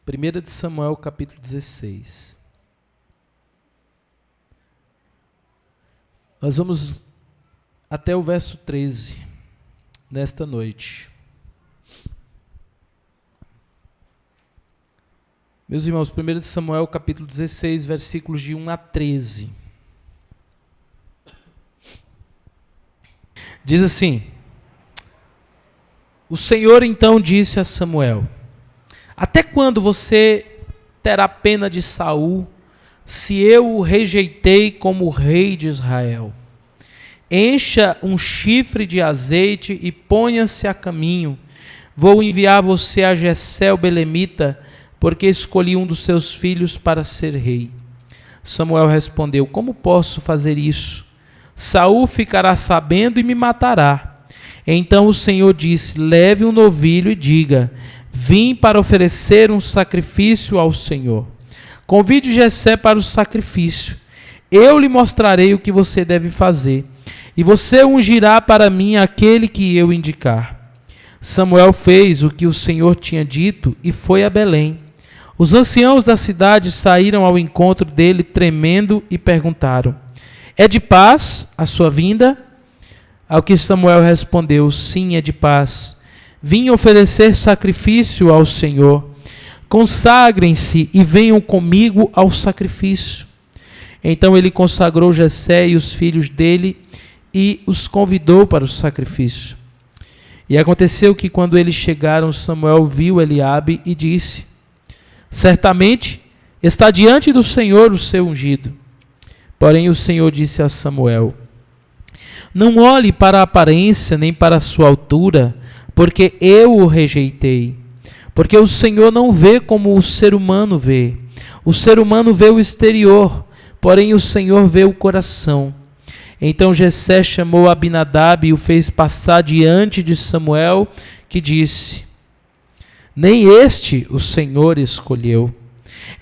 1 de Samuel, capítulo 16. Nós vamos até o verso 13, nesta noite. Meus irmãos, 1 de Samuel, capítulo 16, versículos de 1 a 13. Diz assim: O Senhor então disse a Samuel: Até quando você terá pena de Saul, se eu o rejeitei como rei de Israel? Encha um chifre de azeite e ponha-se a caminho. Vou enviar você a Jessé o belemita, porque escolhi um dos seus filhos para ser rei. Samuel respondeu: Como posso fazer isso? Saul ficará sabendo e me matará. Então o Senhor disse: Leve um novilho e diga: Vim para oferecer um sacrifício ao Senhor. Convide Jessé para o sacrifício. Eu lhe mostrarei o que você deve fazer, e você ungirá para mim aquele que eu indicar. Samuel fez o que o Senhor tinha dito e foi a Belém. Os anciãos da cidade saíram ao encontro dele tremendo e perguntaram: É de paz a sua vinda? Ao que Samuel respondeu: Sim, é de paz. Vim oferecer sacrifício ao Senhor. Consagrem-se e venham comigo ao sacrifício. Então ele consagrou Jessé e os filhos dele e os convidou para o sacrifício. E aconteceu que quando eles chegaram, Samuel viu Eliabe e disse: Certamente está diante do Senhor o seu ungido. Porém o Senhor disse a Samuel: Não olhe para a aparência nem para a sua altura, porque eu o rejeitei. Porque o Senhor não vê como o ser humano vê. O ser humano vê o exterior, porém o Senhor vê o coração. Então Jessé chamou Abinadab e o fez passar diante de Samuel, que disse: Nem este o Senhor escolheu.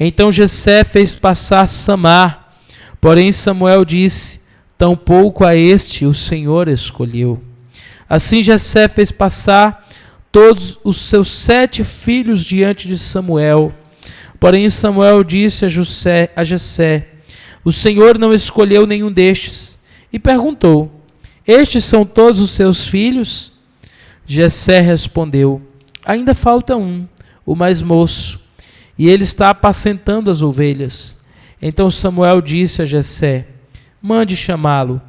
Então Jessé fez passar Samar, porém Samuel disse: Tampouco a este o Senhor escolheu. Assim Jessé fez passar todos os seus 7 filhos diante de Samuel. Porém Samuel disse a Jessé: O Senhor não escolheu nenhum destes. E perguntou: Estes são todos os seus filhos? Jessé respondeu: Ainda falta um, o mais moço, e ele está apacentando as ovelhas. Então Samuel disse a Jessé: Mande chamá-lo,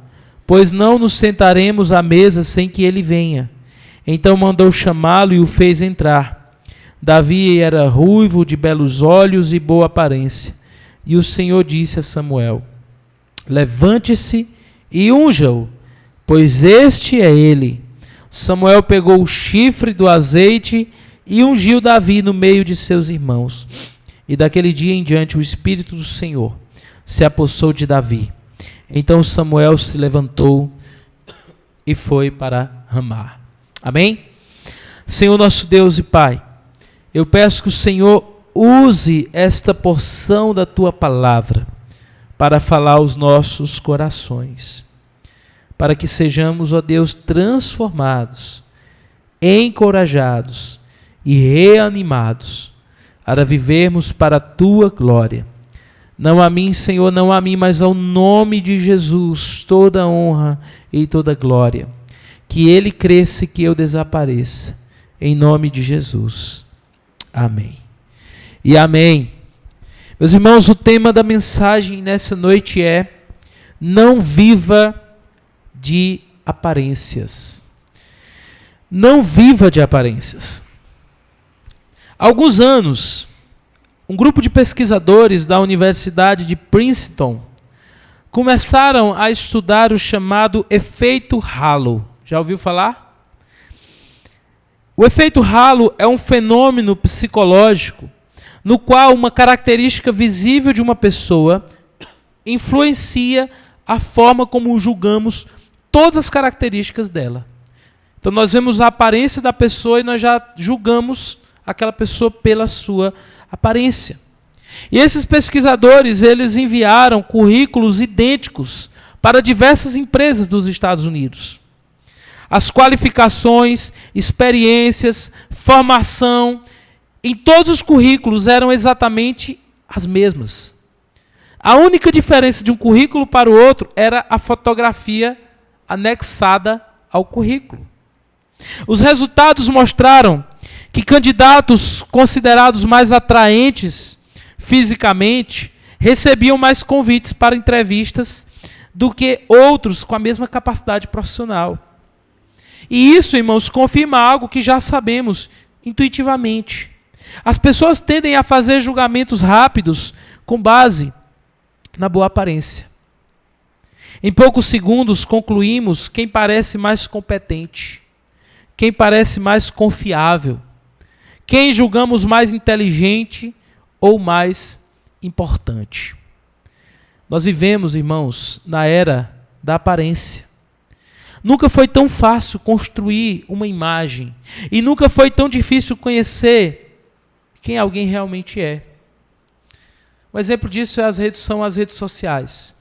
pois não nos sentaremos à mesa sem que ele venha. Então mandou chamá-lo e o fez entrar. Davi era ruivo, de belos olhos e boa aparência. E o Senhor disse a Samuel: Levante-se e unja-o, pois este é ele. Samuel pegou o chifre do azeite e ungiu Davi no meio de seus irmãos. E daquele dia em diante o Espírito do Senhor se apossou de Davi. Então Samuel se levantou e foi para Ramá. Amém? Senhor nosso Deus e Pai, eu peço que o Senhor use esta porção da Tua palavra para falar aos nossos corações, para que sejamos, ó Deus, transformados, encorajados e reanimados para vivermos para a Tua glória. Não a mim, Senhor, não a mim, mas ao nome de Jesus, toda honra e toda glória. Que Ele cresça e que eu desapareça. Em nome de Jesus. Amém. E amém. Meus irmãos, o tema da mensagem nessa noite é: não viva de aparências. Não viva de aparências. Há alguns anos, um grupo de pesquisadores da Universidade de Princeton começaram a estudar o chamado efeito halo. Já ouviu falar? O efeito halo é um fenômeno psicológico no qual uma característica visível de uma pessoa influencia a forma como julgamos todas as características dela. Então nós vemos a aparência da pessoa e nós já julgamos aquela pessoa pela sua aparência. E esses pesquisadores, eles enviaram currículos idênticos para diversas empresas dos Estados Unidos. As qualificações, experiências, formação em todos os currículos eram exatamente as mesmas. A única diferença de um currículo para o outro era a fotografia anexada ao currículo. Os resultados mostraram que candidatos considerados mais atraentes fisicamente recebiam mais convites para entrevistas do que outros com a mesma capacidade profissional. E isso, irmãos, confirma algo que já sabemos intuitivamente. As pessoas tendem a fazer julgamentos rápidos com base na boa aparência. Em poucos segundos concluímos quem parece mais competente, quem parece mais confiável, quem julgamos mais inteligente ou mais importante. Nós vivemos, irmãos, na era da aparência. Nunca foi tão fácil construir uma imagem e nunca foi tão difícil conhecer quem alguém realmente é. Um exemplo disso são as redes sociais.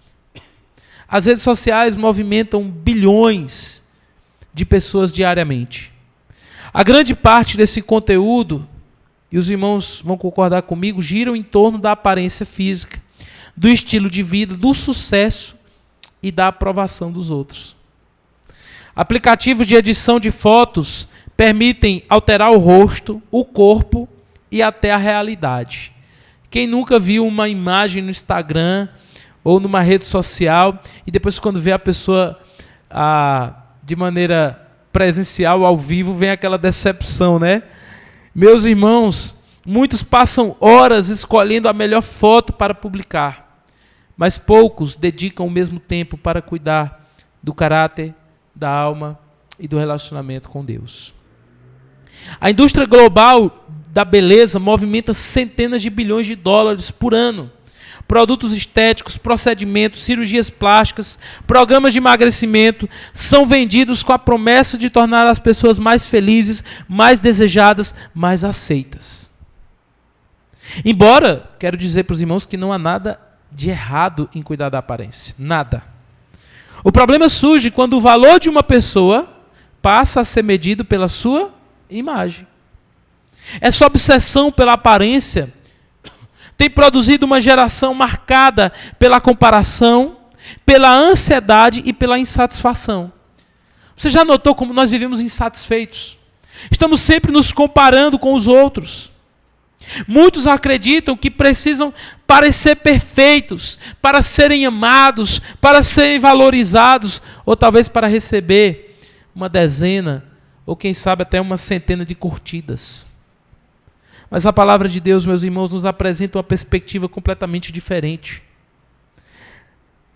As redes sociais movimentam bilhões de pessoas diariamente. A grande parte desse conteúdo, e os irmãos vão concordar comigo, giram em torno da aparência física, do estilo de vida, do sucesso e da aprovação dos outros. Aplicativos de edição de fotos permitem alterar o rosto, o corpo e até a realidade. Quem nunca viu uma imagem no Instagram ou numa rede social e depois quando vê a pessoa de maneira presencial, ao vivo, vem aquela decepção, né? Meus irmãos, muitos passam horas escolhendo a melhor foto para publicar, mas poucos dedicam o mesmo tempo para cuidar do caráter, da alma e do relacionamento com Deus. A indústria global da beleza movimenta centenas de bilhões de dólares por ano. Produtos estéticos, procedimentos, cirurgias plásticas, programas de emagrecimento são vendidos com a promessa de tornar as pessoas mais felizes, mais desejadas, mais aceitas. Embora, quero dizer para os irmãos que não há nada de errado em cuidar da aparência. Nada. O problema surge quando o valor de uma pessoa passa a ser medido pela sua imagem. Essa obsessão pela aparência tem produzido uma geração marcada pela comparação, pela ansiedade e pela insatisfação. Você já notou como nós vivemos insatisfeitos? Estamos sempre nos comparando com os outros. Muitos acreditam que precisam parecer perfeitos para serem amados, para serem valorizados, ou talvez para receber uma dezena, ou quem sabe até uma centena de curtidas. Mas a palavra de Deus, meus irmãos, nos apresenta uma perspectiva completamente diferente.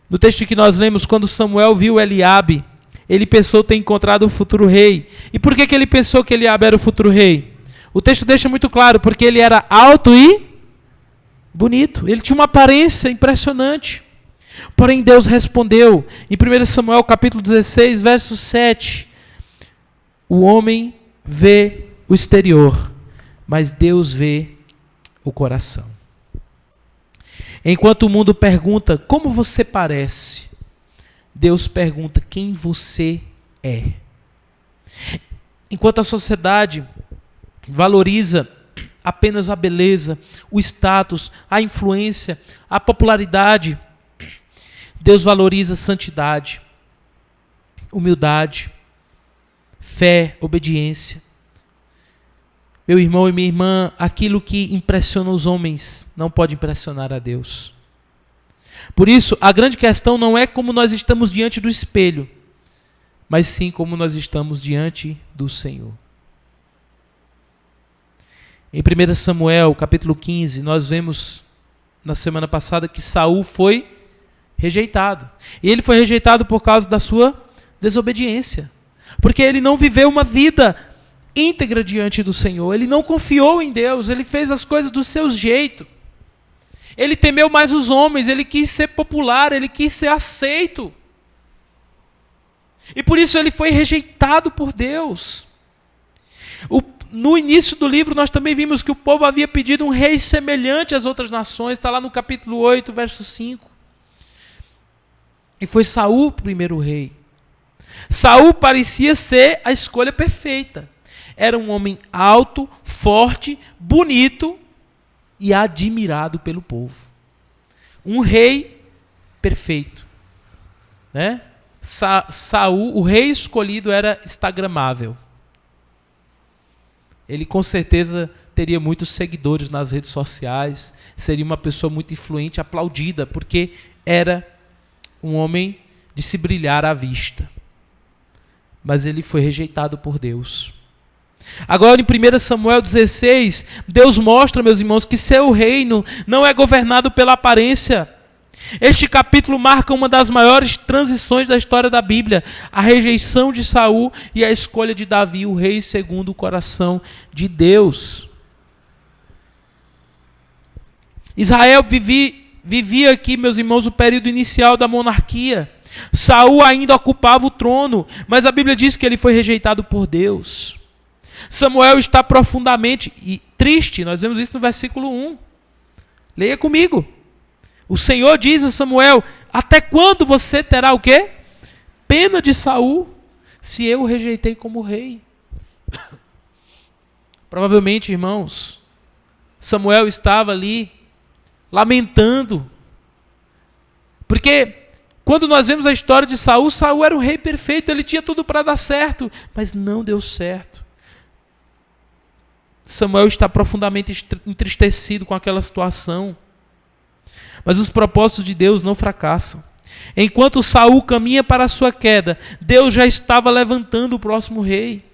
No texto que nós lemos, quando Samuel viu Eliabe, ele pensou ter encontrado o futuro rei. E por que ele pensou que Eliabe era o futuro rei? O texto deixa muito claro, porque ele era alto e bonito. Ele tinha uma aparência impressionante. Porém, Deus respondeu, em 1 Samuel capítulo 16, verso 7, o homem vê o exterior, mas Deus vê o coração. Enquanto o mundo pergunta como você parece, Deus pergunta quem você é. Enquanto a sociedade valoriza apenas a beleza, o status, a influência, a popularidade, Deus valoriza santidade, humildade, fé, obediência. Meu irmão e minha irmã, aquilo que impressiona os homens não pode impressionar a Deus. Por isso, a grande questão não é como nós estamos diante do espelho, mas sim como nós estamos diante do Senhor. Em 1 Samuel, capítulo 15, nós vemos na semana passada que Saul foi rejeitado. E ele foi rejeitado por causa da sua desobediência. Porque ele não viveu uma vida íntegra diante do Senhor. Ele não confiou em Deus. Ele fez as coisas do seu jeito. Ele temeu mais os homens. Ele quis ser popular. Ele quis ser aceito. E por isso ele foi rejeitado por Deus. No início do livro nós também vimos que o povo havia pedido um rei semelhante às outras nações. Está lá no capítulo 8, verso 5. E foi Saul o primeiro rei. Saul parecia ser a escolha perfeita. era um homem alto, forte, bonito e admirado pelo povo. Um rei perfeito, né? Saul, o rei escolhido, era instagramável. Ele com certeza teria muitos seguidores nas redes sociais, seria uma pessoa muito influente, aplaudida, porque era um homem de se brilhar à vista. Mas ele foi rejeitado por Deus. Agora em 1 Samuel 16, Deus mostra, meus irmãos, que seu reino não é governado pela aparência. Este capítulo marca uma das maiores transições da história da Bíblia, a rejeição de Saul e a escolha de Davi, o rei segundo o coração de Deus. Israel vivia aqui, meus irmãos, o período inicial da monarquia. Saul ainda ocupava o trono, mas a Bíblia diz que ele foi rejeitado por Deus. Samuel está profundamente triste, nós vemos isso no versículo 1. Leia comigo. O Senhor diz a Samuel: até quando você terá o quê? Pena de Saul, se eu o rejeitei como rei. Provavelmente, irmãos, Samuel estava ali lamentando. Porque quando nós vemos a história de Saul, Saul era um rei perfeito, ele tinha tudo para dar certo, mas não deu certo. Samuel está profundamente entristecido com aquela situação. Mas os propósitos de Deus não fracassam. Enquanto Saul caminha para a sua queda, Deus já estava levantando o próximo rei.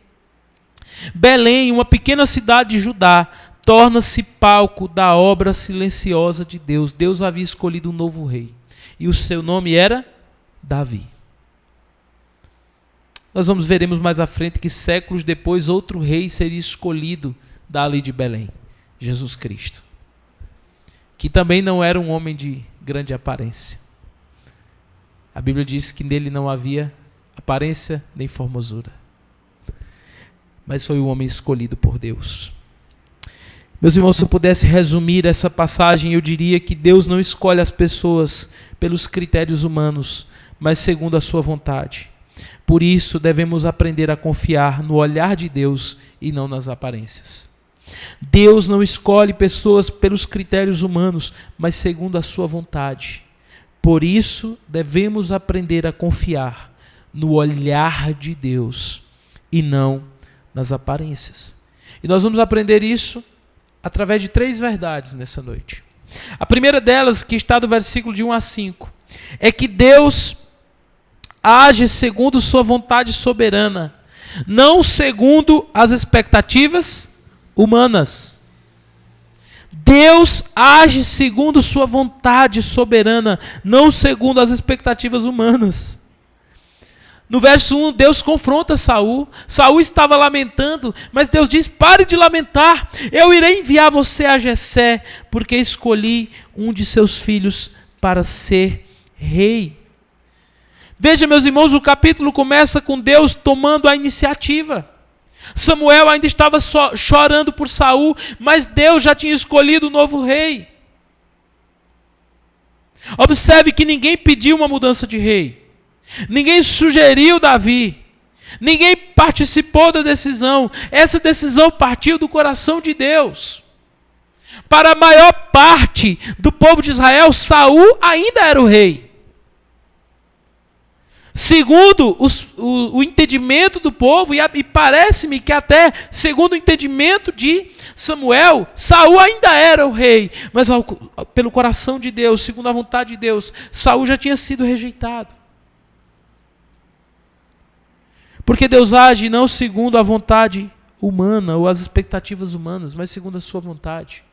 Belém, uma pequena cidade de Judá, torna-se palco da obra silenciosa de Deus. Deus havia escolhido um novo rei. E o seu nome era Davi. Nós veremos mais à frente que séculos depois outro rei seria escolhido dali de Belém, Jesus Cristo, que também não era um homem de grande aparência. A Bíblia diz que nele não havia aparência nem formosura, mas foi o homem escolhido por Deus. Meus irmãos, se eu pudesse resumir essa passagem, eu diria que Deus não escolhe as pessoas pelos critérios humanos, mas segundo a sua vontade. Por isso, devemos aprender a confiar no olhar de Deus e não nas aparências. Deus não escolhe pessoas pelos critérios humanos, mas segundo a sua vontade. Por isso, devemos aprender a confiar no olhar de Deus e não nas aparências. E nós vamos aprender isso através de 3 verdades nessa noite. A primeira delas, que está do versículo de 1 a 5, é que Deus age segundo sua vontade soberana, não segundo as expectativas humanas. Deus age segundo sua vontade soberana, não segundo as expectativas humanas. No verso 1, Deus confronta Saul. Saul estava lamentando, mas Deus diz: pare de lamentar, eu irei enviar você a Jessé, porque escolhi um de seus filhos para ser rei. Veja, meus irmãos, o capítulo começa com Deus tomando a iniciativa. Samuel ainda estava chorando por Saul, mas Deus já tinha escolhido o novo rei. Observe que ninguém pediu uma mudança de rei. Ninguém sugeriu Davi. Ninguém participou da decisão. Essa decisão partiu do coração de Deus. Para a maior parte do povo de Israel, Saul ainda era o rei. Segundo o entendimento do povo, e parece-me que até segundo o entendimento de Samuel, Saul ainda era o rei, mas pelo coração de Deus, segundo a vontade de Deus, Saul já tinha sido rejeitado. Porque Deus age não segundo a vontade humana ou as expectativas humanas, mas segundo a sua vontade.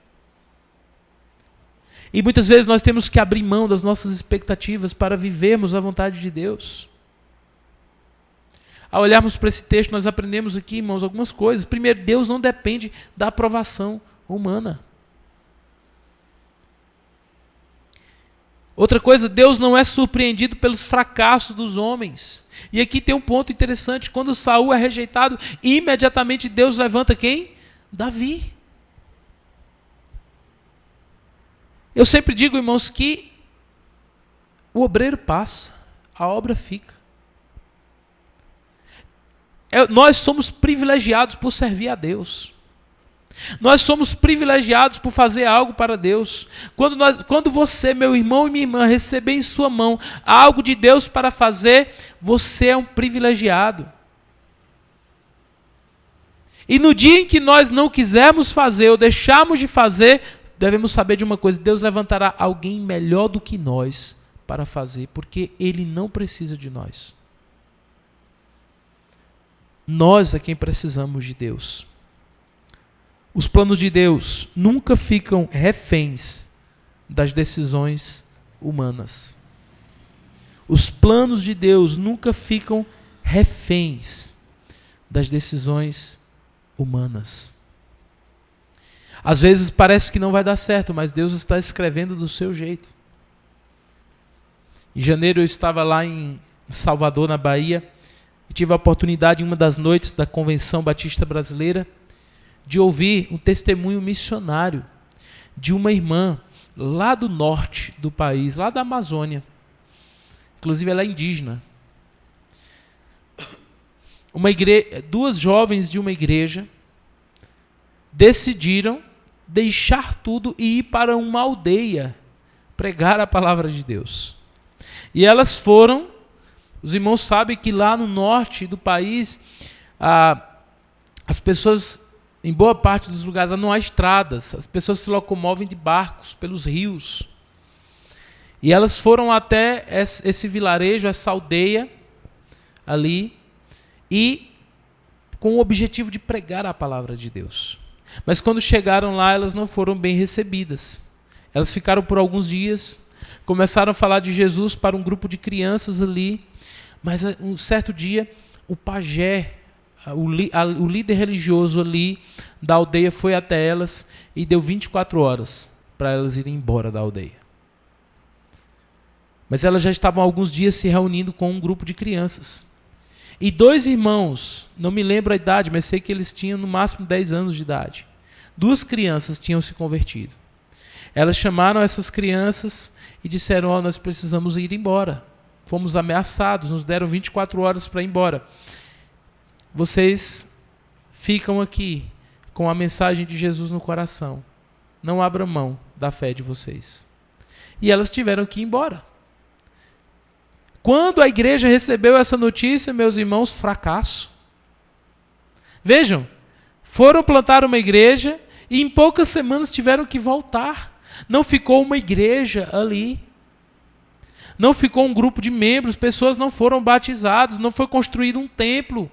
E muitas vezes nós temos que abrir mão das nossas expectativas para vivermos a vontade de Deus. Ao olharmos para esse texto, nós aprendemos aqui, irmãos, algumas coisas. Primeiro, Deus não depende da aprovação humana. Outra coisa, Deus não é surpreendido pelos fracassos dos homens. E aqui tem um ponto interessante. Quando Saul é rejeitado, imediatamente Deus levanta quem? Davi. Eu sempre digo, irmãos, que o obreiro passa, a obra fica. nós somos privilegiados por servir a Deus. Nós somos privilegiados por fazer algo para Deus. Quando você, meu irmão e minha irmã, receber em sua mão algo de Deus para fazer, você é um privilegiado. E no dia em que nós não quisermos fazer ou deixarmos de fazer, devemos saber de uma coisa: Deus levantará alguém melhor do que nós para fazer, porque Ele não precisa de nós. Nós é quem precisamos de Deus. Os planos de Deus nunca ficam reféns das decisões humanas. Os planos de Deus nunca ficam reféns das decisões humanas. Às vezes parece que não vai dar certo, mas Deus está escrevendo do seu jeito. Em janeiro eu estava lá em Salvador, na Bahia, e tive a oportunidade, em uma das noites da Convenção Batista Brasileira, de ouvir um testemunho missionário de uma irmã lá do norte do país, lá da Amazônia. Inclusive ela é indígena. Duas jovens de uma igreja decidiram deixar tudo e ir para uma aldeia pregar a palavra de Deus. E elas foram, os irmãos sabem que lá no norte do país, as pessoas, em boa parte dos lugares, não há estradas, as pessoas se locomovem de barcos pelos rios. E elas foram até esse vilarejo, essa aldeia ali, e com o objetivo de pregar a palavra de Deus. Mas quando chegaram lá, elas não foram bem recebidas. Elas ficaram por alguns dias, começaram a falar de Jesus para um grupo de crianças ali, mas um certo dia, o pajé, o líder religioso ali da aldeia foi até elas e deu 24 horas para elas irem embora da aldeia. Mas elas já estavam há alguns dias se reunindo com um grupo de crianças. E dois irmãos, não me lembro a idade, mas sei que eles tinham no máximo 10 anos de idade. Duas crianças tinham se convertido. Elas chamaram essas crianças e disseram: nós precisamos ir embora. Fomos ameaçados, nos deram 24 horas para ir embora. Vocês ficam aqui com a mensagem de Jesus no coração. Não abram mão da fé de vocês. E elas tiveram que ir embora. Quando a igreja recebeu essa notícia, meus irmãos, fracasso. Vejam, foram plantar uma igreja e em poucas semanas tiveram que voltar. Não ficou uma igreja ali. Não ficou um grupo de membros, pessoas não foram batizadas, não foi construído um templo.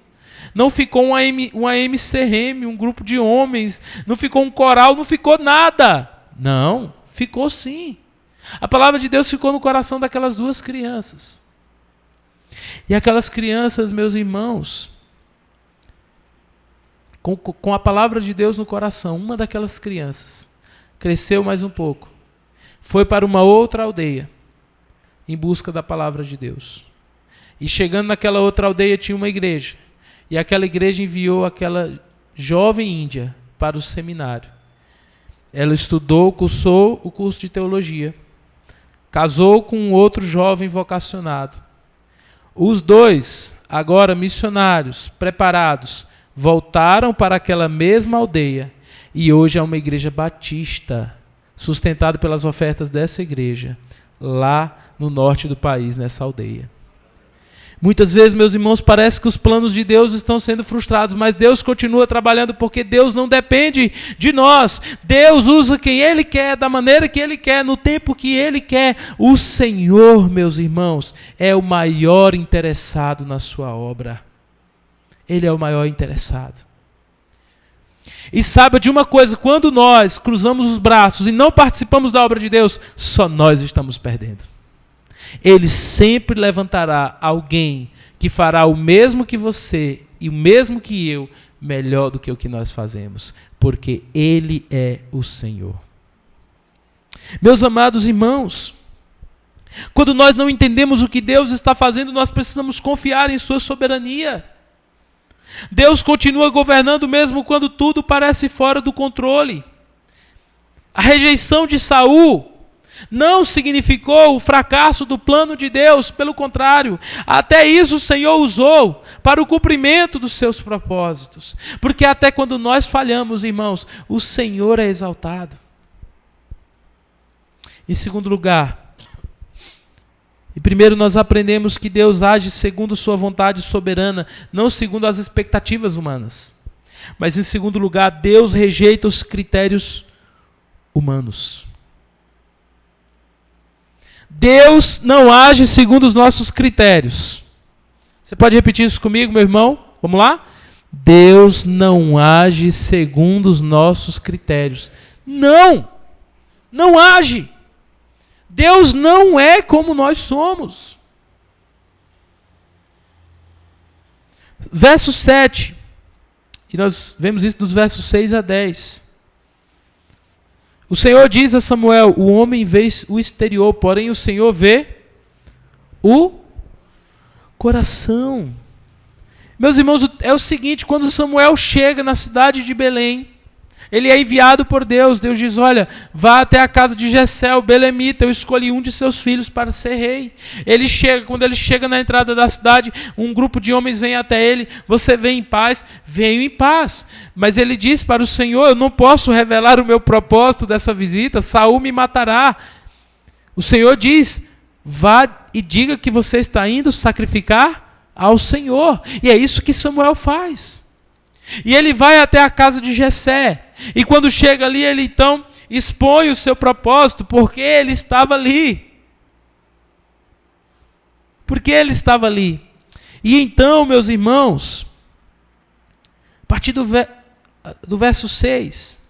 Não ficou uma MCM, um grupo de homens, não ficou um coral, não ficou nada. Não, ficou sim. A palavra de Deus ficou no coração daquelas duas crianças. E aquelas crianças, meus irmãos, com a palavra de Deus no coração, uma daquelas crianças cresceu mais um pouco, foi para uma outra aldeia em busca da palavra de Deus. E chegando naquela outra aldeia tinha uma igreja. E aquela igreja enviou aquela jovem índia para o seminário. Ela estudou, cursou o curso de teologia. Casou com um outro jovem vocacionado. Os dois, agora missionários, preparados, voltaram para aquela mesma aldeia. E hoje é uma igreja batista, sustentada pelas ofertas dessa igreja, lá no norte do país, nessa aldeia. Muitas vezes, meus irmãos, parece que os planos de Deus estão sendo frustrados, mas Deus continua trabalhando porque Deus não depende de nós. Deus usa quem Ele quer, da maneira que Ele quer, no tempo que Ele quer. O Senhor, meus irmãos, é o maior interessado na sua obra. Ele é o maior interessado. E saiba de uma coisa, quando nós cruzamos os braços e não participamos da obra de Deus, só nós estamos perdendo. Ele sempre levantará alguém que fará o mesmo que você e o mesmo que eu, melhor do que o que nós fazemos, porque Ele é o Senhor. Meus amados irmãos, quando nós não entendemos o que Deus está fazendo, nós precisamos confiar em sua soberania. Deus continua governando mesmo quando tudo parece fora do controle. A rejeição de Saul não significou o fracasso do plano de Deus, pelo contrário, até isso o Senhor usou para o cumprimento dos seus propósitos, porque até quando nós falhamos, irmãos, o Senhor é exaltado. Em segundo lugar, e primeiro nós aprendemos que Deus age segundo sua vontade soberana, não segundo as expectativas humanas. Mas em segundo lugar, Deus rejeita os critérios humanos. Deus não age segundo os nossos critérios. Você pode repetir isso comigo, meu irmão? Vamos lá? Deus não age segundo os nossos critérios. Não age. Deus não é como nós somos. Verso 7. E nós vemos isso dos versos 6 a 10. O Senhor diz a Samuel: o homem vê o exterior, porém o Senhor vê o coração. Meus irmãos, é o seguinte: quando Samuel chega na cidade de Belém, ele é enviado por Deus. Deus diz: olha, vá até a casa de Jessé, o belemita, eu escolhi um de seus filhos para ser rei. Quando ele chega na entrada da cidade, um grupo de homens vem até ele: você vem em paz? Venho em paz. Mas ele diz para o Senhor: eu não posso revelar o meu propósito dessa visita, Saul me matará. O Senhor diz: vá e diga que você está indo sacrificar ao Senhor. E é isso que Samuel faz. E ele vai até a casa de Jessé. E quando chega ali, ele então expõe o seu propósito, porque ele estava ali. Porque ele estava ali. E então, meus irmãos, a partir do verso 6,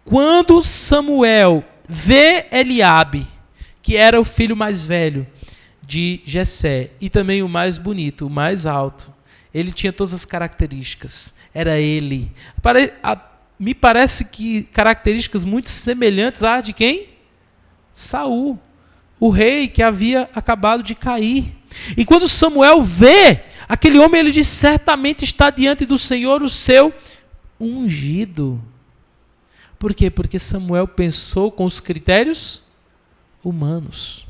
quando Samuel vê Eliabe, que era o filho mais velho de Jessé, e também o mais bonito, o mais alto, ele tinha todas as características, era ele. Me parece que características muito semelhantes à de quem? Saul, o rei que havia acabado de cair. E quando Samuel vê aquele homem, ele diz: certamente está diante do Senhor o seu ungido. Por quê? Porque Samuel pensou com os critérios humanos.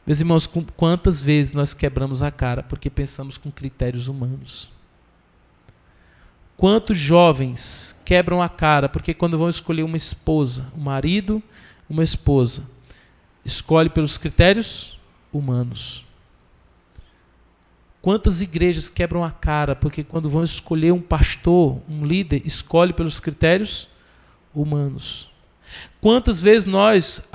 Meus irmãos, quantas vezes nós quebramos a cara porque pensamos com critérios humanos? Quantos jovens quebram a cara porque quando vão escolher uma esposa, um marido, uma esposa, escolhe pelos critérios humanos? Quantas igrejas quebram a cara porque quando vão escolher um pastor, um líder, escolhe pelos critérios humanos? Quantas vezes nós,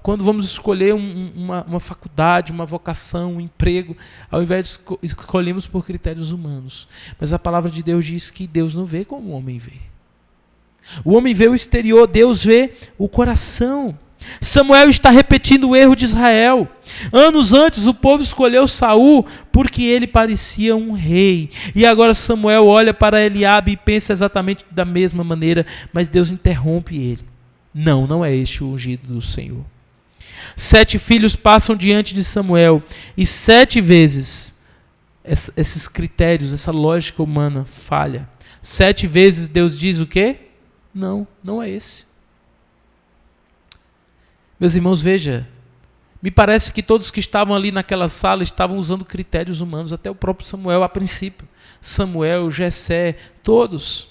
quando vamos escolher uma faculdade, uma vocação, um emprego, ao invés de escolhemos por critérios humanos? Mas a palavra de Deus diz que Deus não vê como o homem vê. O homem vê o exterior, Deus vê o coração. Samuel está repetindo o erro de Israel. Anos antes o povo escolheu Saul porque ele parecia um rei. E agora Samuel olha para Eliabe e pensa exatamente da mesma maneira, mas Deus interrompe ele. Não é este o ungido do Senhor. 7 filhos passam diante de Samuel e 7 vezes esses critérios, essa lógica humana falha. 7 vezes Deus diz o quê? Não é esse. Meus irmãos, veja, me parece que todos que estavam ali naquela sala estavam usando critérios humanos, até o próprio Samuel a princípio. Samuel, Jessé, todos.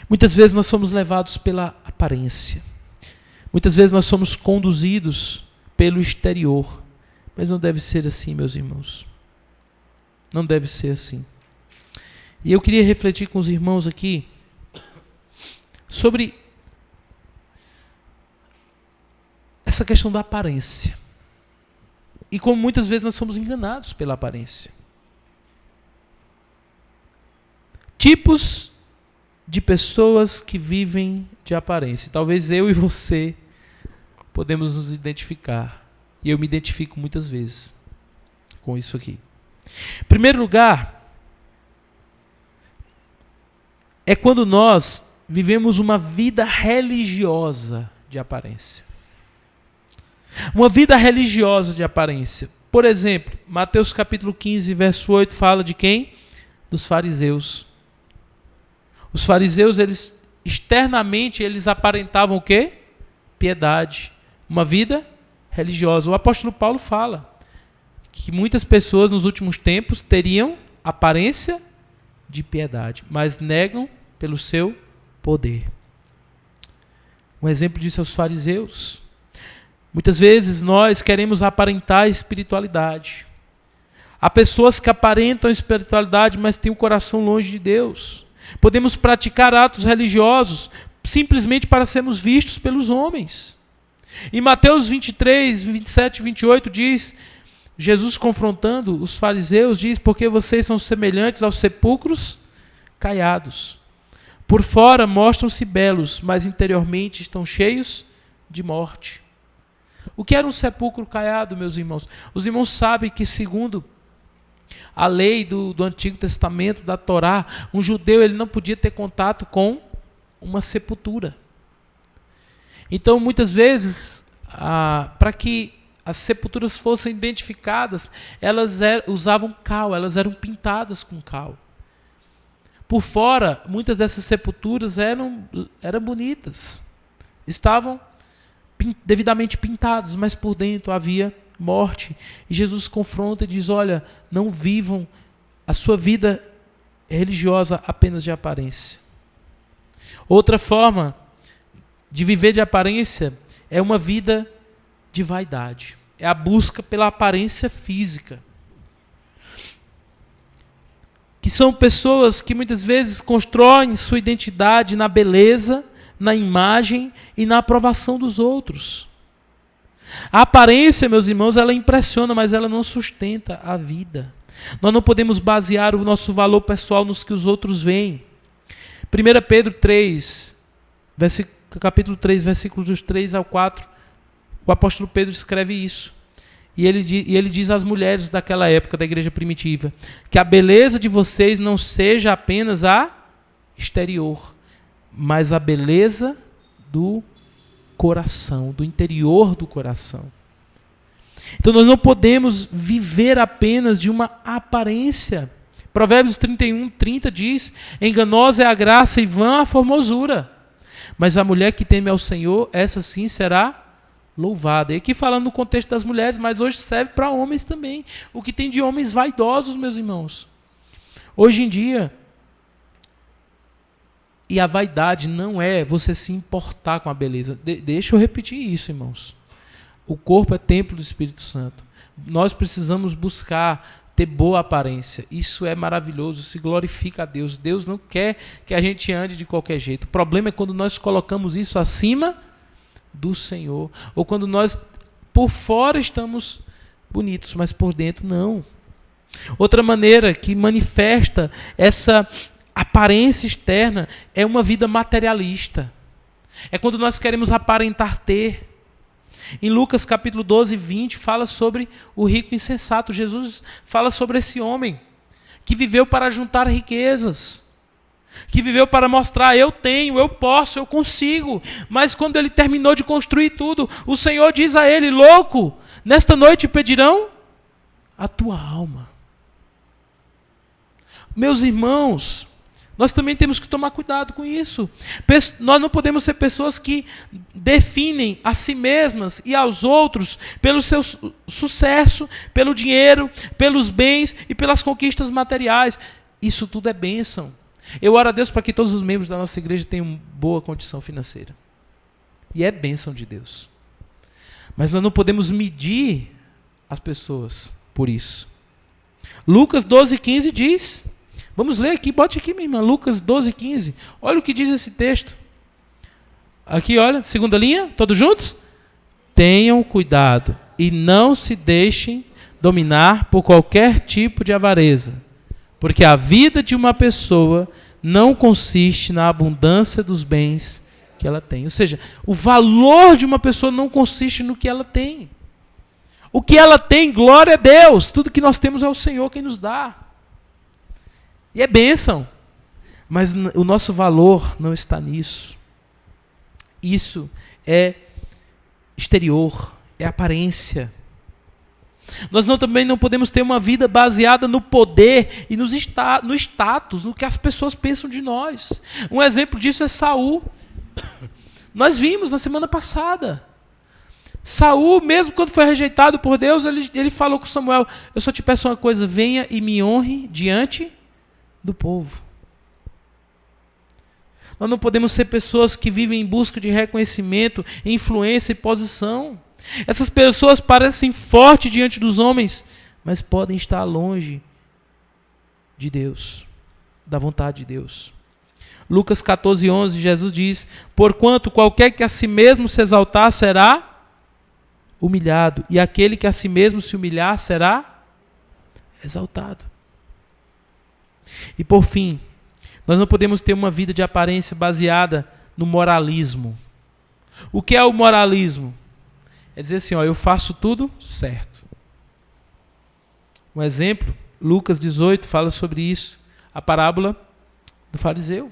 Muitas vezes nós somos levados pela aparência. Muitas vezes nós somos conduzidos pelo exterior. Mas não deve ser assim, meus irmãos. Não deve ser assim. E eu queria refletir com os irmãos aqui sobre essa questão da aparência. E como muitas vezes nós somos enganados pela aparência. Tipos de pessoas que vivem de aparência. Talvez eu e você podemos nos identificar. E eu me identifico muitas vezes com isso aqui. Em primeiro lugar, é quando nós vivemos uma vida religiosa de aparência. Uma vida religiosa de aparência. Por exemplo, Mateus capítulo 15, verso 8, fala de quem? Dos fariseus. Os fariseus, externamente, eles aparentavam o quê? piedade, uma vida religiosa. O apóstolo Paulo fala que muitas pessoas nos últimos tempos teriam aparência de piedade, mas negam pelo seu poder. Um exemplo disso é os fariseus. Muitas vezes nós queremos aparentar espiritualidade. Há pessoas que aparentam espiritualidade, mas têm o coração longe de Deus. Podemos praticar atos religiosos simplesmente para sermos vistos pelos homens. Em Mateus 23, 27 e 28 diz, Jesus confrontando os fariseus, diz, porque vocês são semelhantes aos sepulcros caiados. Por fora mostram-se belos, mas interiormente estão cheios de morte. O que era um sepulcro caiado, meus irmãos? Os irmãos sabem que, segundo a lei do Antigo Testamento, da Torá, um judeu ele não podia ter contato com uma sepultura. Então, muitas vezes, para que as sepulturas fossem identificadas, elas usavam cal, elas eram pintadas com cal. Por fora, muitas dessas sepulturas eram bonitas, estavam devidamente pintadas, mas por dentro havia morte. E Jesus confronta e diz, olha, não vivam a sua vida religiosa apenas de aparência. Outra forma de viver de aparência é uma vida de vaidade. É a busca pela aparência física. Que são pessoas que muitas vezes constroem sua identidade na beleza, na imagem e na aprovação dos outros. A aparência, meus irmãos, ela impressiona, mas ela não sustenta a vida. Nós não podemos basear o nosso valor pessoal nos que os outros veem. 1 Pedro 3, capítulo 3, versículos 3 ao 4, o apóstolo Pedro escreve isso. E ele diz às mulheres daquela época, da igreja primitiva, que a beleza de vocês não seja apenas a exterior, mas a beleza do coração, do interior do coração. Então nós não podemos viver apenas de uma aparência. Provérbios 31, 30 diz, enganosa é a graça e vã a formosura, mas a mulher que teme ao Senhor, essa sim será louvada. E aqui falando no contexto das mulheres, mas hoje serve para homens também. O que tem de homens vaidosos, meus irmãos. Hoje em dia, e a vaidade não é você se importar com a beleza. Deixa eu repetir isso, irmãos. O corpo é templo do Espírito Santo. Nós precisamos buscar ter boa aparência. Isso é maravilhoso, se glorifica a Deus. Deus não quer que a gente ande de qualquer jeito. O problema é quando nós colocamos isso acima do Senhor. Ou quando nós, por fora, estamos bonitos, mas por dentro não. Outra maneira que manifesta essa aparência externa é uma vida materialista. É quando nós queremos aparentar ter. Em Lucas capítulo 12, 20, fala sobre o rico insensato. Jesus fala sobre esse homem que viveu para juntar riquezas, que viveu para mostrar, eu tenho, eu posso, eu consigo. Mas quando ele terminou de construir tudo, o Senhor diz a ele, louco, nesta noite pedirão a tua alma. Meus irmãos, nós também temos que tomar cuidado com isso. Nós não podemos ser pessoas que definem a si mesmas e aos outros pelo seu sucesso, pelo dinheiro, pelos bens e pelas conquistas materiais. Isso tudo é bênção. Eu oro a Deus para que todos os membros da nossa igreja tenham boa condição financeira. E é bênção de Deus. Mas nós não podemos medir as pessoas por isso. Lucas 12, 15 diz... Vamos ler aqui, bote aqui, minha irmã, Lucas 12, 15. Olha o que diz esse texto. Aqui, olha, segunda linha, todos juntos? Tenham cuidado e não se deixem dominar por qualquer tipo de avareza, porque a vida de uma pessoa não consiste na abundância dos bens que ela tem. Ou seja, o valor de uma pessoa não consiste no que ela tem. O que ela tem, glória a Deus. Tudo que nós temos é o Senhor quem nos dá. E é bênção, mas o nosso valor não está nisso. Isso é exterior, é aparência. Nós também não podemos ter uma vida baseada no poder e no status, no que as pessoas pensam de nós. Um exemplo disso é Saul. Nós vimos na semana passada. Saul, mesmo quando foi rejeitado por Deus, ele falou com Samuel: eu só te peço uma coisa, venha e me honre diante do povo. Nós não podemos ser pessoas que vivem em busca de reconhecimento, influência e posição. Essas pessoas parecem fortes diante dos homens, mas podem estar longe de Deus, da vontade de Deus. Lucas 14:11, Jesus diz: porquanto qualquer que a si mesmo se exaltar será humilhado, e aquele que a si mesmo se humilhar será exaltado. E por fim, nós não podemos ter uma vida de aparência baseada no moralismo. O que é o moralismo? É dizer assim, eu faço tudo certo. Um exemplo, Lucas 18 fala sobre isso, a parábola do fariseu.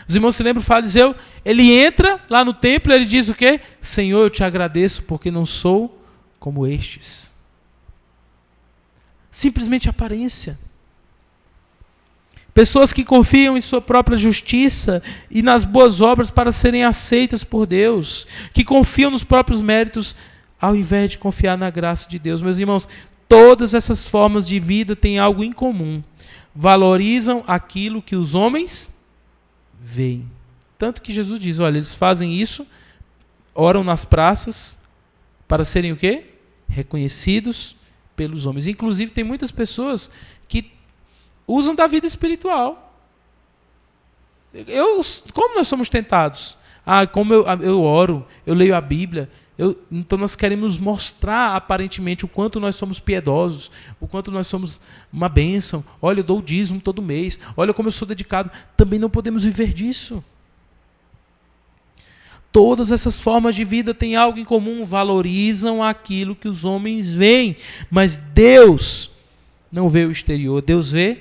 Os irmãos se lembram do fariseu? Ele entra lá no templo e ele diz o quê? Senhor, eu te agradeço porque não sou como estes. Simplesmente aparência. Pessoas que confiam em sua própria justiça e nas boas obras para serem aceitas por Deus. Que confiam nos próprios méritos ao invés de confiar na graça de Deus. Meus irmãos, todas essas formas de vida têm algo em comum. Valorizam aquilo que os homens veem. Tanto que Jesus diz, olha, eles fazem isso, oram nas praças para serem o quê? Reconhecidos pelos homens. Inclusive, tem muitas pessoas que usam da vida espiritual. Como nós somos tentados? Como eu oro, eu leio a Bíblia. Então nós queremos mostrar aparentemente o quanto nós somos piedosos, o quanto nós somos uma bênção. Olha, eu dou o dízimo todo mês. Olha como eu sou dedicado. Também não podemos viver disso. Todas essas formas de vida têm algo em comum, valorizam aquilo que os homens veem. Mas Deus não vê o exterior, Deus vê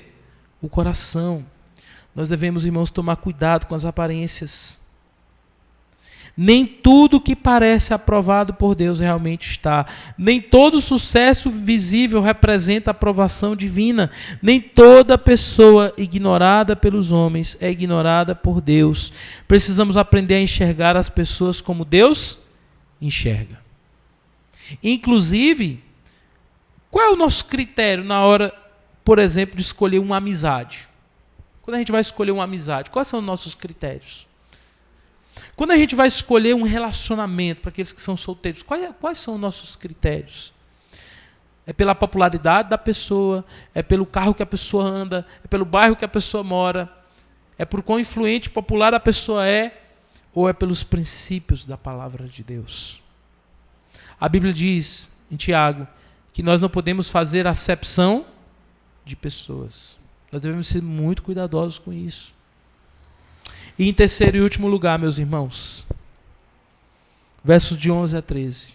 o coração. Nós devemos, irmãos, tomar cuidado com as aparências. Nem tudo que parece aprovado por Deus realmente está. Nem todo sucesso visível representa aprovação divina. Nem toda pessoa ignorada pelos homens é ignorada por Deus. Precisamos aprender a enxergar as pessoas como Deus enxerga. Inclusive, qual é o nosso critério na hora, por exemplo, de escolher uma amizade? Quando a gente vai escolher uma amizade, quais são os nossos critérios? Quando a gente vai escolher um relacionamento para aqueles que são solteiros, quais são os nossos critérios? É pela popularidade da pessoa, é pelo carro que a pessoa anda, é pelo bairro que a pessoa mora, é por quão influente e popular a pessoa é, ou é pelos princípios da palavra de Deus? A Bíblia diz, em Tiago, que nós não podemos fazer acepção de pessoas. Nós devemos ser muito cuidadosos com isso. E em terceiro e último lugar, meus irmãos, versos de 11 a 13.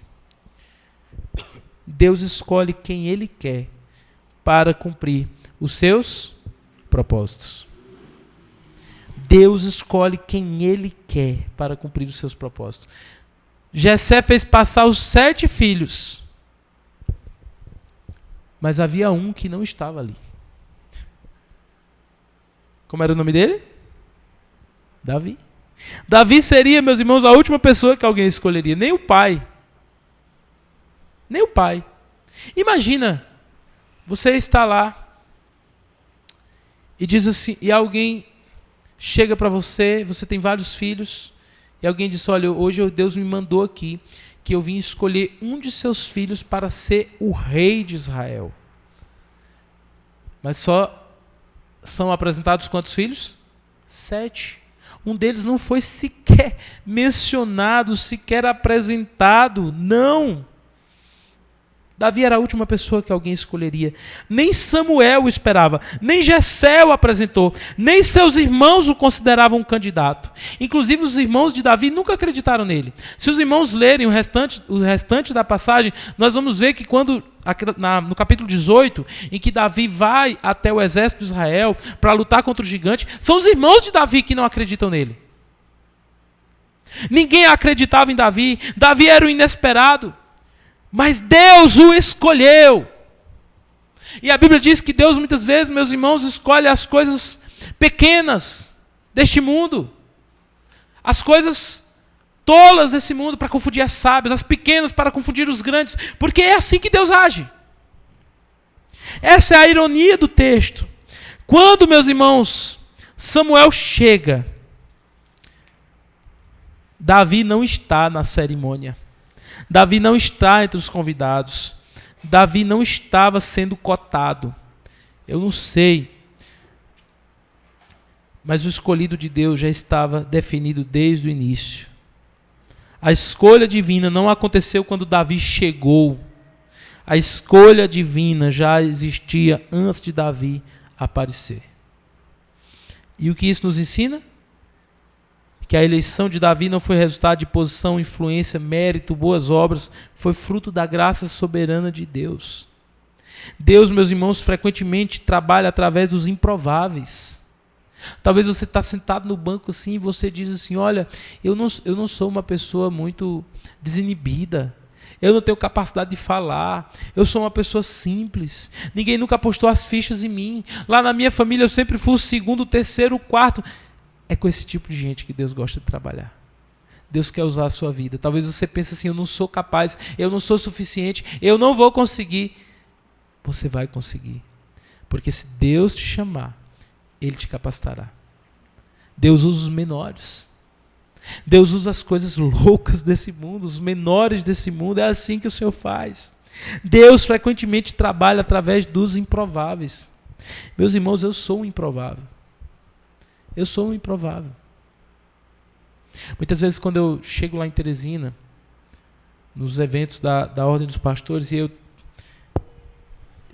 Deus escolhe quem Ele quer para cumprir os seus propósitos. Deus escolhe quem Ele quer para cumprir os seus propósitos. Jessé fez passar os 7 filhos, mas havia um que não estava ali. Como era o nome dele? Davi. Davi seria, meus irmãos, a última pessoa que alguém escolheria. Nem o pai. Nem o pai. Imagina, você está lá e diz assim, e alguém chega para você, você tem vários filhos, e alguém diz, olha, hoje Deus me mandou aqui que eu vim escolher um de seus filhos para ser o rei de Israel. Mas só são apresentados quantos filhos? 7. Um deles não foi sequer mencionado, sequer apresentado. Não. Davi era a última pessoa que alguém escolheria. Nem Samuel o esperava, nem Jessé o apresentou, nem seus irmãos o consideravam um candidato. Inclusive os irmãos de Davi nunca acreditaram nele. Se os irmãos lerem o restante da passagem, nós vamos ver que quando, no capítulo 18, em que Davi vai até o exército de Israel para lutar contra o gigante, são os irmãos de Davi que não acreditam nele. Ninguém acreditava em Davi. Davi era o inesperado. Mas Deus o escolheu. E a Bíblia diz que Deus muitas vezes, meus irmãos, escolhe as coisas pequenas deste mundo. As coisas tolas desse mundo para confundir as sábias, as pequenas para confundir os grandes, porque é assim que Deus age. Essa é a ironia do texto. Quando, meus irmãos, Samuel chega, Davi não está na cerimônia. Davi não está entre os convidados. Davi não estava sendo cotado. Eu não sei. Mas o escolhido de Deus já estava definido desde o início. A escolha divina não aconteceu quando Davi chegou. A escolha divina já existia antes de Davi aparecer. E o que isso nos ensina? Que a eleição de Davi não foi resultado de posição, influência, mérito, boas obras, foi fruto da graça soberana de Deus. Deus, meus irmãos, frequentemente trabalha através dos improváveis. Talvez você está sentado no banco assim e você diz assim, olha, eu não sou uma pessoa muito desinibida, eu não tenho capacidade de falar, eu sou uma pessoa simples, ninguém nunca apostou as fichas em mim, lá na minha família eu sempre fui o segundo, o terceiro, o quarto. É com esse tipo de gente que Deus gosta de trabalhar. Deus quer usar a sua vida. Talvez você pense assim, eu não sou capaz, eu não sou suficiente, eu não vou conseguir. Você vai conseguir. Porque se Deus te chamar, Ele te capacitará. Deus usa os menores. Deus usa as coisas loucas desse mundo, os menores desse mundo. É assim que o Senhor faz. Deus frequentemente trabalha através dos improváveis. Meus irmãos, eu sou um improvável. Eu sou um improvável. Muitas vezes quando eu chego lá em Teresina, nos eventos da Ordem dos Pastores, e eu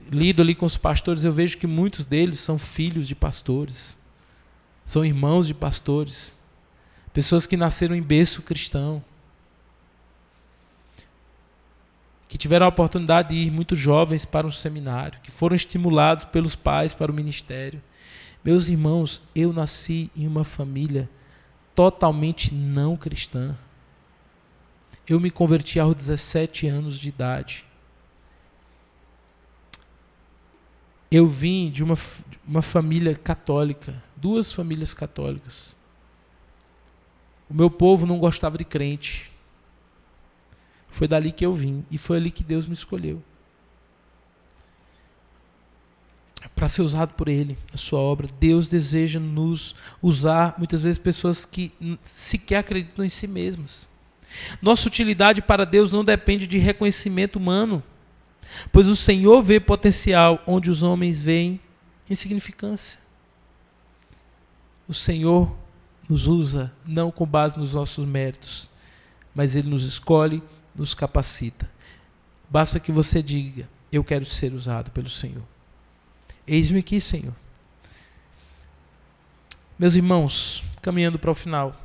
lido ali com os pastores, eu vejo que muitos deles são filhos de pastores, são irmãos de pastores, pessoas que nasceram em berço cristão, que tiveram a oportunidade de ir muito jovens para um seminário, que foram estimulados pelos pais para o ministério. Meus irmãos, eu nasci em uma família totalmente não cristã. Eu me converti aos 17 anos de idade. Eu vim de uma família católica, 2 famílias católicas. O meu povo não gostava de crente. Foi dali que eu vim e foi ali que Deus me escolheu. Para ser usado por Ele, a sua obra. Deus deseja nos usar, muitas vezes, pessoas que sequer acreditam em si mesmas. Nossa utilidade para Deus não depende de reconhecimento humano, pois o Senhor vê potencial onde os homens veem insignificância. O Senhor nos usa não com base nos nossos méritos, mas Ele nos escolhe, nos capacita. Basta que você diga, eu quero ser usado pelo Senhor. Eis-me aqui, Senhor. Meus irmãos, caminhando para o final,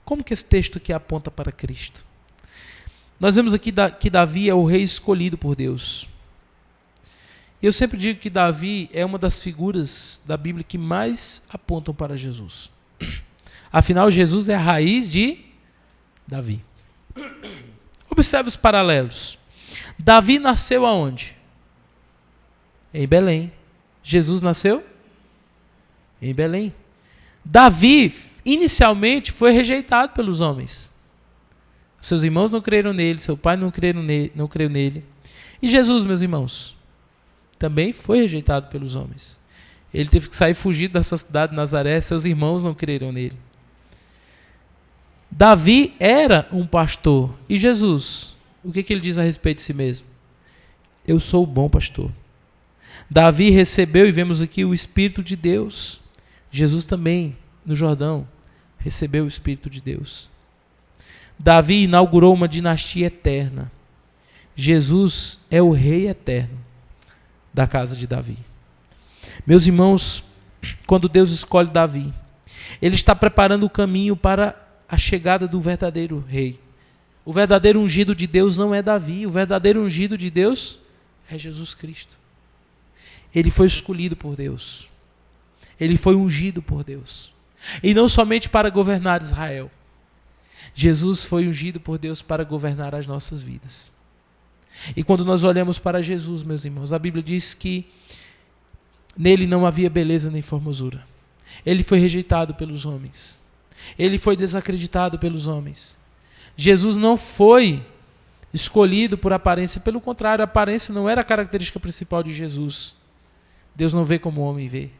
como que esse texto aqui aponta para Cristo? Nós vemos aqui que Davi é o rei escolhido por Deus. E eu sempre digo que Davi é uma das figuras da Bíblia que mais apontam para Jesus. Afinal, Jesus é a raiz de Davi. Observe os paralelos. Davi nasceu aonde? Em Belém. Jesus nasceu em Belém. Davi, inicialmente, foi rejeitado pelos homens. Seus irmãos não creram nele, seu pai não creu nele. E Jesus, meus irmãos, também foi rejeitado pelos homens. Ele teve que sair fugido da sua cidade de Nazaré, seus irmãos não creram nele. Davi era um pastor. E Jesus, o que ele diz a respeito de si mesmo? Eu sou o bom pastor. Davi recebeu, e vemos aqui, o Espírito de Deus. Jesus também, no Jordão, recebeu o Espírito de Deus. Davi inaugurou uma dinastia eterna. Jesus é o rei eterno da casa de Davi. Meus irmãos, quando Deus escolhe Davi, Ele está preparando o caminho para a chegada do verdadeiro rei. O verdadeiro ungido de Deus não é Davi, o verdadeiro ungido de Deus é Jesus Cristo. Ele foi escolhido por Deus. Ele foi ungido por Deus. E não somente para governar Israel. Jesus foi ungido por Deus para governar as nossas vidas. E quando nós olhamos para Jesus, meus irmãos, a Bíblia diz que nele não havia beleza nem formosura. Ele foi rejeitado pelos homens. Ele foi desacreditado pelos homens. Jesus não foi escolhido por aparência, pelo contrário, a aparência não era a característica principal de Jesus. Deus não vê como o homem vê.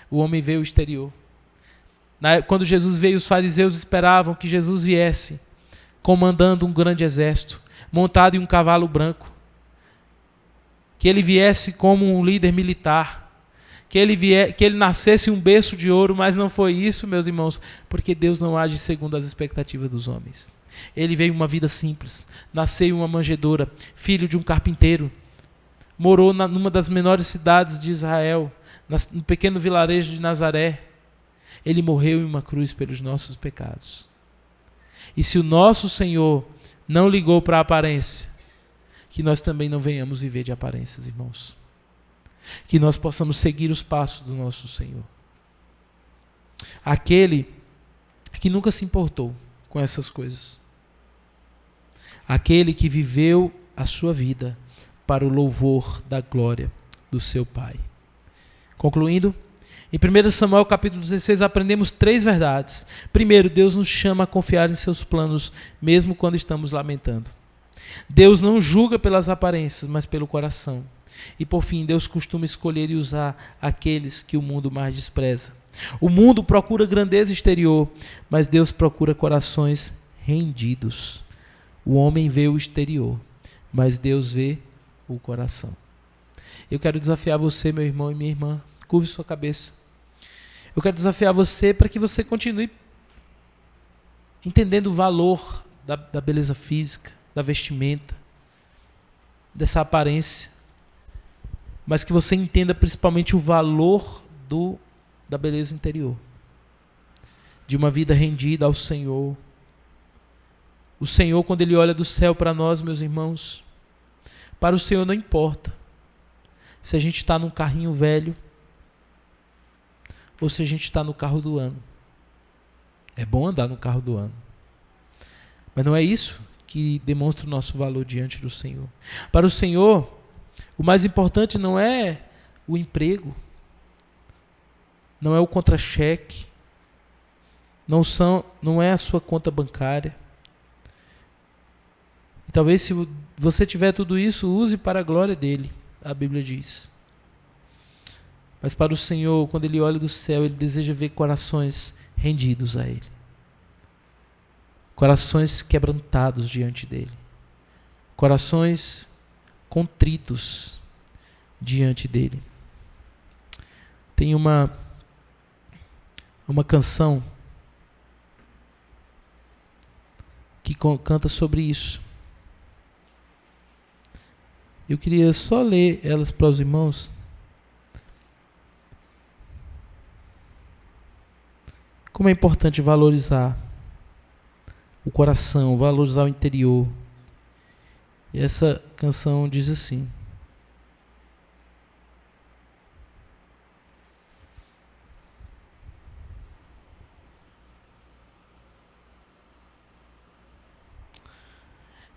O homem vê o exterior. Quando Jesus veio, os fariseus esperavam que Jesus viesse comandando um grande exército, montado em um cavalo branco. Que ele viesse como um líder militar. Que ele nascesse um berço de ouro, mas não foi isso, meus irmãos, porque Deus não age segundo as expectativas dos homens. Ele veio uma vida simples, nasceu em uma manjedoura, filho de um carpinteiro, morou numa das menores cidades de Israel, no pequeno vilarejo de Nazaré. Ele morreu em uma cruz pelos nossos pecados. E se o nosso Senhor não ligou para a aparência, que nós também não venhamos viver de aparências, irmãos. Que nós possamos seguir os passos do nosso Senhor. Aquele que nunca se importou com essas coisas. Aquele que viveu a sua vida para o louvor da glória do seu Pai. Concluindo, em 1 Samuel capítulo 16 aprendemos 3 verdades. Primeiro, Deus nos chama a confiar em seus planos, mesmo quando estamos lamentando. Deus não julga pelas aparências, mas pelo coração. E por fim, Deus costuma escolher e usar aqueles que o mundo mais despreza. O mundo procura grandeza exterior, mas Deus procura corações rendidos. O homem vê o exterior, mas Deus vê o coração. Eu quero desafiar você, meu irmão e minha irmã, curve sua cabeça. Eu quero desafiar você para que você continue entendendo o valor da beleza física, da vestimenta, dessa aparência, mas que você entenda principalmente o valor da beleza interior, de uma vida rendida ao Senhor. O Senhor, quando Ele olha do céu para nós, meus irmãos, para o Senhor não importa se a gente está num carrinho velho ou se a gente está no carro do ano. É bom andar no carro do ano, mas não é isso que demonstra o nosso valor diante do Senhor. Para o Senhor, o mais importante não é o emprego, não é o contra-cheque, não é a sua conta bancária. E talvez se você tiver tudo isso, use para a glória dele, a Bíblia diz. Mas para o Senhor, quando Ele olha do céu, Ele deseja ver corações rendidos a Ele. Corações quebrantados diante dEle. Corações contritos diante dEle. Tem uma canção que canta sobre isso. Eu queria só ler elas para os irmãos. Como é importante valorizar o coração, valorizar o interior. E essa canção diz assim: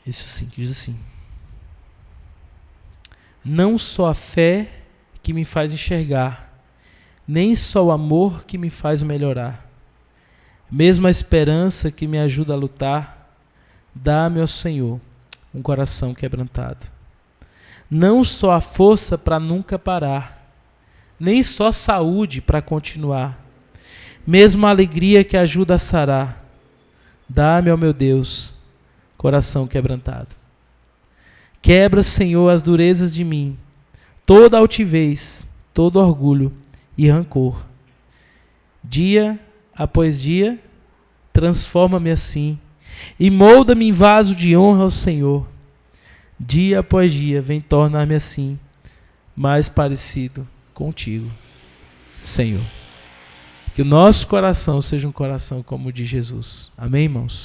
isso sim, diz assim: não só a fé que me faz enxergar, nem só o amor que me faz melhorar, mesmo a esperança que me ajuda a lutar, dá-me, ó Senhor, um coração quebrantado. Não só a força para nunca parar, nem só saúde para continuar, mesmo a alegria que ajuda a sarar, dá-me, ó meu Deus, coração quebrantado. Quebra, Senhor, as durezas de mim, toda altivez, todo orgulho e rancor. Dia após dia, transforma-me assim e molda-me em vaso de honra ao Senhor. Dia após dia, vem tornar-me assim, mais parecido contigo, Senhor. Que o nosso coração seja um coração como o de Jesus. Amém, irmãos?